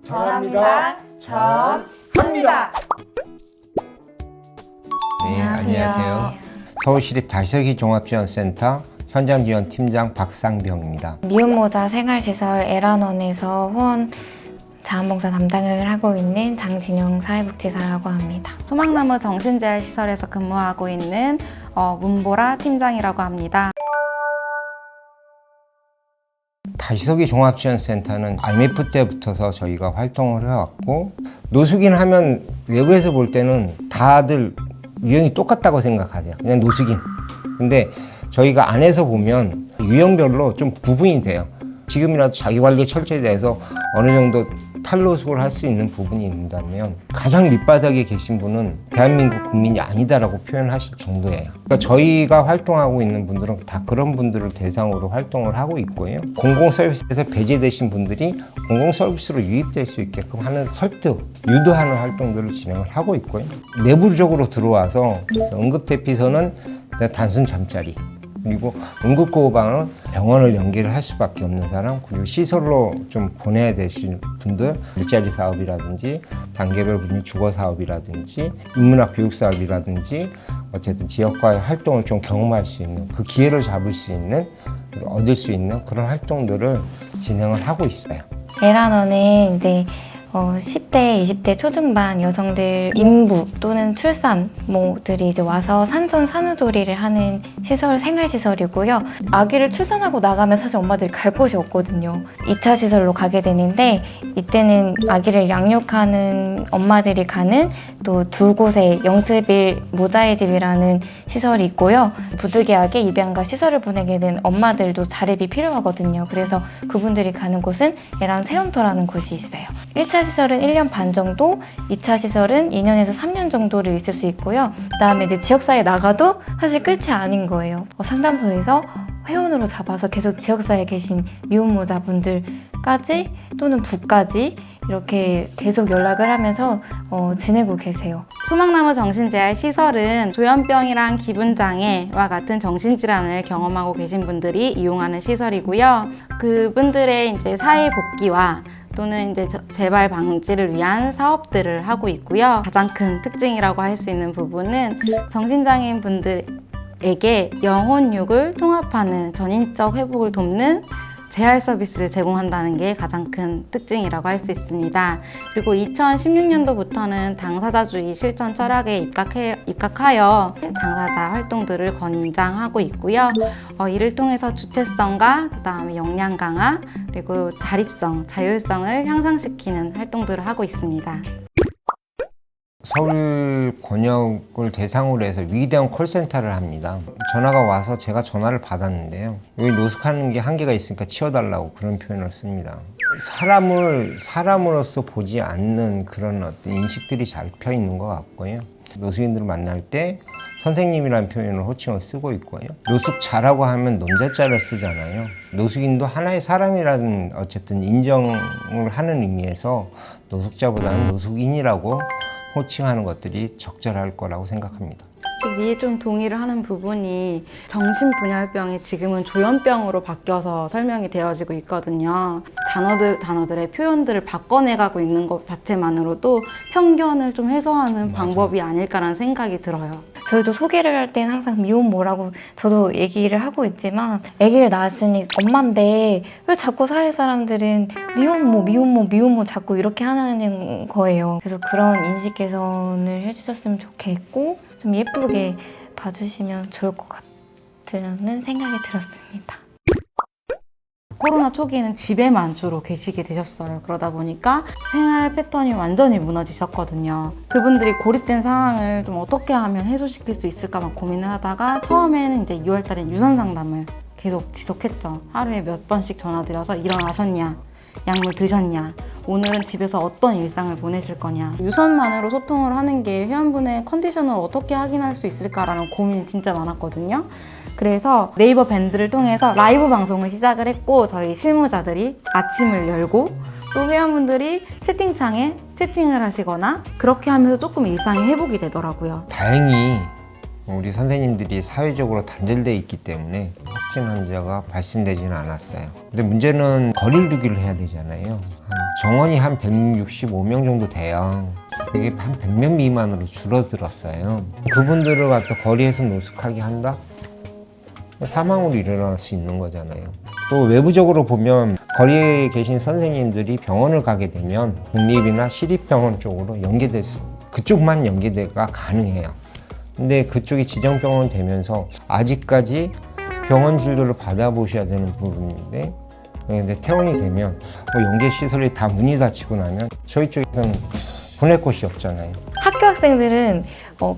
전합니다. 전합니다. 네, 안녕하세요. 서울시립 다시서기 종합지원센터 현장지원팀장 박상병입니다. 미혼모자 생활시설 에란원에서 후원 자원봉사 담당을 하고 있는 장진영 사회복지사라고 합니다. 소망나무 정신재활시설에서 근무하고 있는 문보라 팀장이라고 합니다. 다시서기 종합지원센터는 IMF 때부터서 저희가 활동을 해왔고, 노숙인 하면 외부에서 볼 때는 다들 유형이 똑같다고 생각하세요. 그냥 노숙인. 근데 저희가 안에서 보면 유형별로 좀 구분이 돼요. 지금이라도 자기관리에 철저히 돼서 어느 정도 탈노숙을 할 수 있는 부분이 있다면, 가장 밑바닥에 계신 분은 대한민국 국민이 아니다라고 표현하실 정도예요. 그러니까 저희가 활동하고 있는 분들은 다 그런 분들을 대상으로 활동을 하고 있고요. 공공서비스에서 배제되신 분들이 공공서비스로 유입될 수 있게끔 하는 설득, 유도하는 활동들을 진행을 하고 있고요. 내부적으로 들어와서 응급대피소는 단순 잠자리, 그리고 응급구호방은 병원을 연계를 할 수밖에 없는 사람, 그리고 시설로 좀 보내야 되신 분들, 일자리 사업이라든지 단계별 분리 주거 사업이라든지 인문학 교육 사업이라든지 어쨌든 지역과의 활동을 좀 경험할 수 있는, 그 기회를 잡을 수 있는, 얻을 수 있는 그런 활동들을 진행을 하고 있어요. 에란원은 이제 10대, 20대 초중반 여성들 임부 또는 출산모들이 이제 와서 산전 산후조리를 하는 시설, 생활시설이고요. 아기를 출산하고 나가면 사실 엄마들이 갈 곳이 없거든요. 2차 시설로 가게 되는데, 이때는 아기를 양육하는 엄마들이 가는 또 두 곳의 영습일 모자의 집이라는 시설이 있고요. 부득이하게 입양가 시설을 보내게 된 엄마들도 자립이 필요하거든요. 그래서 그분들이 가는 곳은 에란 세움터라는 곳이 있어요. 1차 시설은 1년 반 정도, 2차 시설은 2년에서 3년 정도를 있을 수 있고요. 그다음에 이제 지역사회에 나가도 사실 끝이 아닌 거예요. 상담소에서 회원으로 잡아서 계속 지역사회에 계신 미혼모자분들까지 또는 부까지 이렇게 계속 연락을 하면서 지내고 계세요. 소망나무 정신재활시설은 조현병이랑 기분장애와 같은 정신질환을 경험하고 계신 분들이 이용하는 시설이고요. 그분들의 이제 사회 복귀와 또는 이제 재발 방지를 위한 사업들을 하고 있고요. 가장 큰 특징이라고 할 수 있는 부분은 정신장애인 분들에게 영혼육을 통합하는 전인적 회복을 돕는 재활 서비스를 제공한다는 게 가장 큰 특징이라고 할 수 있습니다. 그리고 2016년도부터는 당사자주의 실천 철학에 입각하여 당사자 활동들을 권장하고 있고요. 이를 통해서 주체성과 그다음에 역량 강화, 그리고 자립성, 자율성을 향상시키는 활동들을 하고 있습니다. 서울 권역을 대상으로 해서 위대한 콜센터를 합니다. 전화가 와서 제가 전화를 받았는데요. 여기 노숙하는 게 한계가 있으니까 치워달라고 그런 표현을 씁니다. 사람을 사람으로서 보지 않는 그런 어떤 인식들이 잡혀 있는 것 같고요. 노숙인들을 만날 때 선생님이라는 표현을 호칭을 쓰고 있고요. 노숙자라고 하면 논자자를 쓰잖아요. 노숙인도 하나의 사람이라는 어쨌든 인정을 하는 의미에서 노숙자보다는 노숙인이라고 호칭하는 것들이 적절할 거라고 생각합니다. 위에 좀 동의를 하는 부분이, 정신분열병이 지금은 조현병으로 바뀌어서 설명이 되어지고 있거든요. 단어들의 표현들을 바꿔내가고 있는 것 자체만으로도 편견을 좀 해소하는 방법이 아닐까라는 생각이 들어요. 저희도 소개를 할 때는 항상 미혼모라고 저도 얘기를 하고 있지만, 아기를 낳았으니 엄마인데 왜 자꾸 사회 사람들은 미혼모 자꾸 이렇게 하는 거예요. 그래서 그런 인식 개선을 해주셨으면 좋겠고, 좀 예쁘게 봐주시면 좋을 것 같다는 생각이 들었습니다. 코로나 초기에는 집에만 주로 계시게 되셨어요. 그러다 보니까 생활 패턴이 완전히 무너지셨거든요. 그분들이 고립된 상황을 좀 어떻게 하면 해소시킬 수 있을까 막 고민을 하다가, 처음에는 이제 2월 달에 유선 상담을 계속 지속했죠. 하루에 몇 번씩 전화드려서 일어나셨냐, 약물 드셨냐, 오늘은 집에서 어떤 일상을 보내실 거냐. 유선만으로 소통을 하는 게 회원분의 컨디션을 어떻게 확인할 수 있을까라는 고민이 진짜 많았거든요. 그래서 네이버 밴드를 통해서 라이브 방송을 시작을 했고, 저희 실무자들이 아침을 열고 또 회원분들이 채팅창에 채팅을 하시거나 그렇게 하면서 조금 일상이 회복이 되더라고요. 다행히 우리 선생님들이 사회적으로 단절되어 있기 때문에 확진 환자가 발생되지는 않았어요. 근데 문제는 거리를 두기를 해야 되잖아요. 한 정원이 한 165명 정도 돼요. 그게 한 100명 미만으로 줄어들었어요. 그분들을 갖다 거리에서 노숙하게 한다? 사망으로 일어날 수 있는 거잖아요. 또 외부적으로 보면 거리에 계신 선생님들이 병원을 가게 되면 국립이나 시립병원 쪽으로 그쪽만 연계가 가능해요. 근데 그쪽이 지정병원 되면서 아직까지 병원 진료를 받아보셔야 되는 부분인데, 근데 퇴원이 되면 연계 시설이 다 문이 닫히고 나면 저희 쪽에서는 보낼 곳이 없잖아요. 학교 학생들은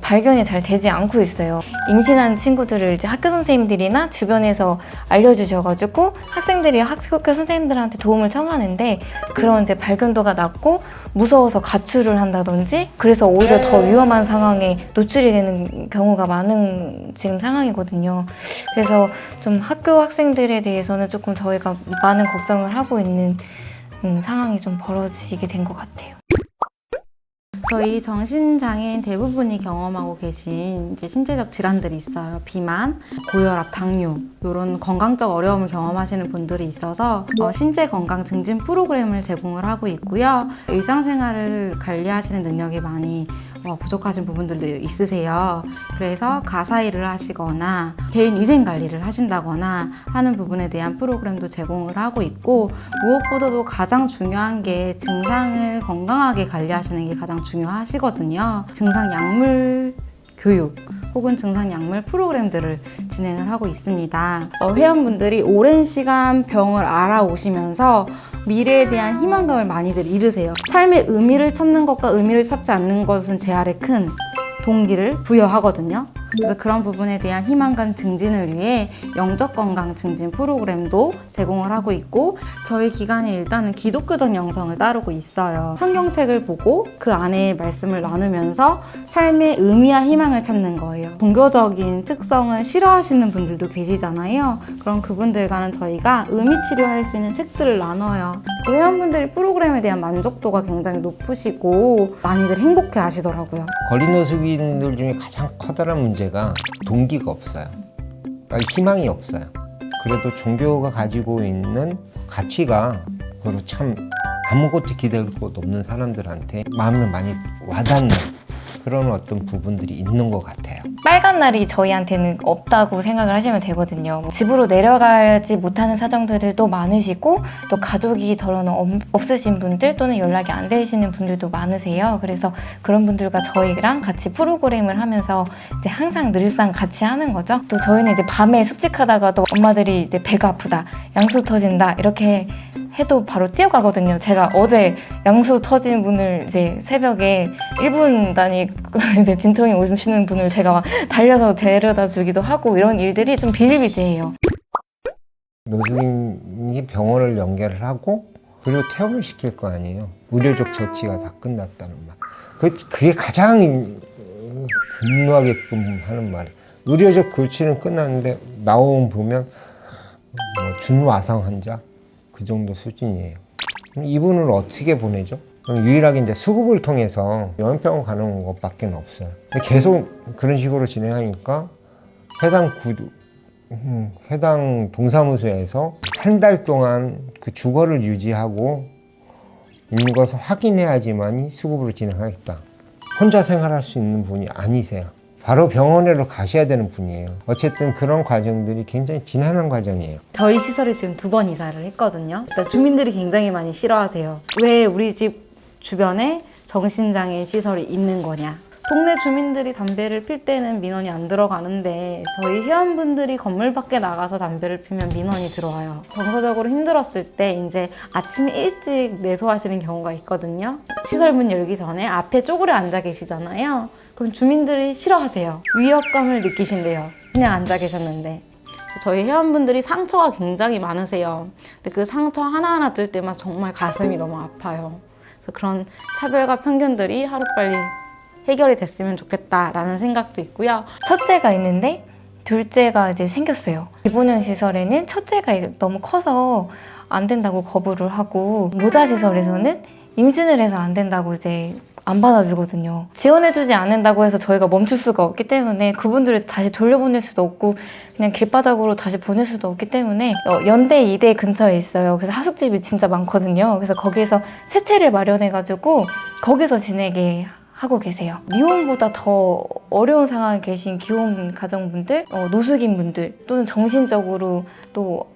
발견이 잘 되지 않고 있어요. 임신한 친구들을 이제 학교 선생님들이나 주변에서 알려주셔가지고 학생들이 학교 선생님들한테 도움을 청하는데, 그런 이제 발견도가 낮고 무서워서 가출을 한다든지, 그래서 오히려 더 위험한 상황에 노출이 되는 경우가 많은 지금 상황이거든요. 그래서 좀 학교 학생들에 대해서는 조금 저희가 많은 걱정을 하고 있는 상황이 좀 벌어지게 된 것 같아요. 저희 정신장애인 대부분이 경험하고 계신 이제 신체적 질환들이 있어요. 비만, 고혈압, 당뇨 이런 건강적 어려움을 경험하시는 분들이 있어서 신체 건강 증진 프로그램을 제공을 하고 있고요. 일상생활을 관리하시는 능력이 많이 부족하신 부분들도 있으세요. 그래서 가사 일을 하시거나 개인 위생 관리를 하신다거나 하는 부분에 대한 프로그램도 제공을 하고 있고, 무엇보다도 가장 중요한 게 증상을 건강하게 관리하시는 게 가장 중요하시거든요. 증상 약물 교육 혹은 증상 약물 프로그램들을 진행을 하고 있습니다. 회원분들이 오랜 시간 병을 알아오시면서 미래에 대한 희망감을 많이들 잃으세요. 삶의 의미를 찾는 것과 의미를 찾지 않는 것은 제 아래 큰 동기를 부여하거든요. 그래서 그런 부분에 대한 희망감 증진을 위해 영적 건강 증진 프로그램도 제공을 하고 있고, 저희 기관이 일단은 기독교적 영성을 따르고 있어요. 성경책을 보고 그 안에 말씀을 나누면서 삶의 의미와 희망을 찾는 거예요. 종교적인 특성을 싫어하시는 분들도 계시잖아요. 그럼 그분들과는 저희가 의미 치료할 수 있는 책들을 나눠요. 회원분들이 프로그램에 대한 만족도가 굉장히 높으시고 많이들 행복해 하시더라고요. 거리 노숙인들 중에 가장 커다란 문제가 동기가 없어요. 그러니까 희망이 없어요. 그래도 종교가 가지고 있는 가치가 별로 참 아무것도 기대할 것 없는 사람들한테 마음을 많이 와닿는 그런 어떤 부분들이 있는 것 같아요. 빨간 날이 저희한테는 없다고 생각을 하시면 되거든요. 집으로 내려가지 못하는 사정들도 많으시고, 또 가족이 더러는 없으신 분들 또는 연락이 안 되시는 분들도 많으세요. 그래서 그런 분들과 저희랑 같이 프로그램을 하면서 이제 항상 늘상 같이 하는 거죠. 또 저희는 이제 밤에 숙직하다가도 엄마들이 이제 배가 아프다, 양수 터진다 이렇게 해도 바로 뛰어가거든요. 제가 어제 양수 터진 분을 이제 새벽에 1분 단위 이제 진통이 오시는 분을 제가 막 달려서 데려다 주기도 하고, 이런 일들이 좀 비일비재해요. 노숙인이 병원을 연결을 하고 그리고 퇴원을 시킬 거 아니에요. 의료적 조치가 다 끝났다는 말. 그게 가장 분노하게끔 하는 말이에요. 의료적 조치는 끝났는데 나오면 보면 준와상 환자 그 정도 수준이에요. 그럼 이분을 어떻게 보내죠? 유일하게 이제 수급을 통해서 요양병원 가는 것밖에 없어요. 근데 계속 그런 식으로 진행하니까 해당 동사무소에서 한 달 동안 그 주거를 유지하고 있는 것을 확인해야지만 수급으로 진행하겠다. 혼자 생활할 수 있는 분이 아니세요. 바로 병원으로 가셔야 되는 분이에요. 어쨌든 그런 과정들이 굉장히 지난한 과정이에요. 저희 시설에 지금 2번 이사를 했거든요. 일단 주민들이 굉장히 많이 싫어하세요. 왜 우리 집 주변에 정신장애 시설이 있는 거냐. 동네 주민들이 담배를 필 때는 민원이 안 들어가는데 저희 회원분들이 건물 밖에 나가서 담배를 피면 민원이 들어와요. 정서적으로 힘들었을 때 이제 아침에 일찍 내소하시는 경우가 있거든요. 시설 문 열기 전에 앞에 쪼그려 앉아 계시잖아요. 그럼 주민들이 싫어하세요. 위협감을 느끼신대요. 그냥 앉아 계셨는데. 저희 회원분들이 상처가 굉장히 많으세요. 근데 그 상처 하나하나 들 때만 정말 가슴이 너무 아파요. 그래서 그런 차별과 편견들이 하루빨리 해결이 됐으면 좋겠다라는 생각도 있고요. 첫째가 있는데 둘째가 이제 생겼어요. 기본형 시설에는 첫째가 너무 커서 안 된다고 거부를 하고, 모자 시설에서는 임신을 해서 안 된다고 이제 안 받아주거든요. 지원해주지 않는다고 해서 저희가 멈출 수가 없기 때문에 그분들을 다시 돌려보낼 수도 없고 그냥 길바닥으로 다시 보낼 수도 없기 때문에 연대, 이대 근처에 있어요. 그래서 하숙집이 진짜 많거든요. 그래서 거기서 세채를 마련해가지고 거기서 지내게 하고 계세요. 미혼보다 더 어려운 상황에 계신 기혼 가정분들, 노숙인 분들 또는 정신적으로 또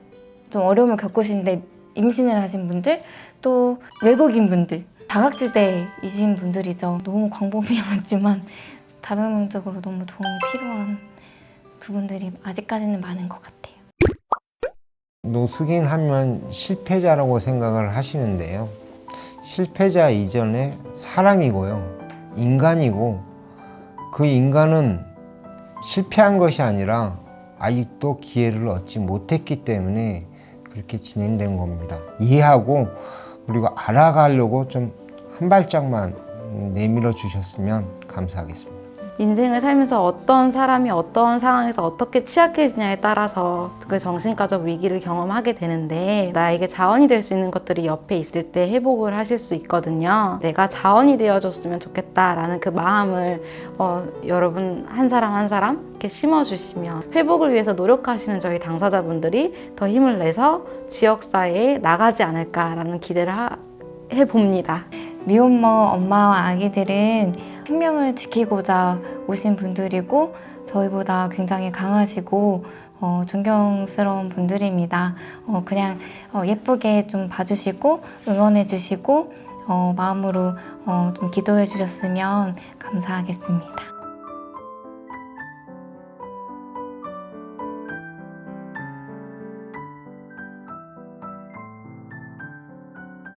좀 어려움을 겪으시는데 임신을 하신 분들, 또 외국인 분들, 다각지대이신 분들이죠. 너무 광범위하지만 다변적으로 너무 도움이 필요한 부분들이 아직까지는 많은 것 같아요. 노숙인 하면 실패자라고 생각을 하시는데요. 실패자 이전에 사람이고요. 인간이고 그 인간은 실패한 것이 아니라 아직도 기회를 얻지 못했기 때문에 그렇게 진행된 겁니다. 이해하고 그리고 알아가려고 좀 한 발짝만 내밀어 주셨으면 감사하겠습니다. 인생을 살면서 어떤 사람이 어떤 상황에서 어떻게 취약해지냐에 따라서 그 정신과적 위기를 경험하게 되는데 나에게 자원이 될 수 있는 것들이 옆에 있을 때 회복을 하실 수 있거든요. 내가 자원이 되어줬으면 좋겠다라는 그 마음을 여러분 한 사람 한 사람 이렇게 심어주시면 회복을 위해서 노력하시는 저희 당사자분들이 더 힘을 내서 지역사회에 나가지 않을까라는 기대를 해봅니다. 미혼모 엄마와 아기들은 생명을 지키고자 오신 분들이고 저희보다 굉장히 강하시고 존경스러운 분들입니다. 그냥 예쁘게 좀 봐주시고 응원해 주시고 마음으로 좀 기도해 주셨으면 감사하겠습니다.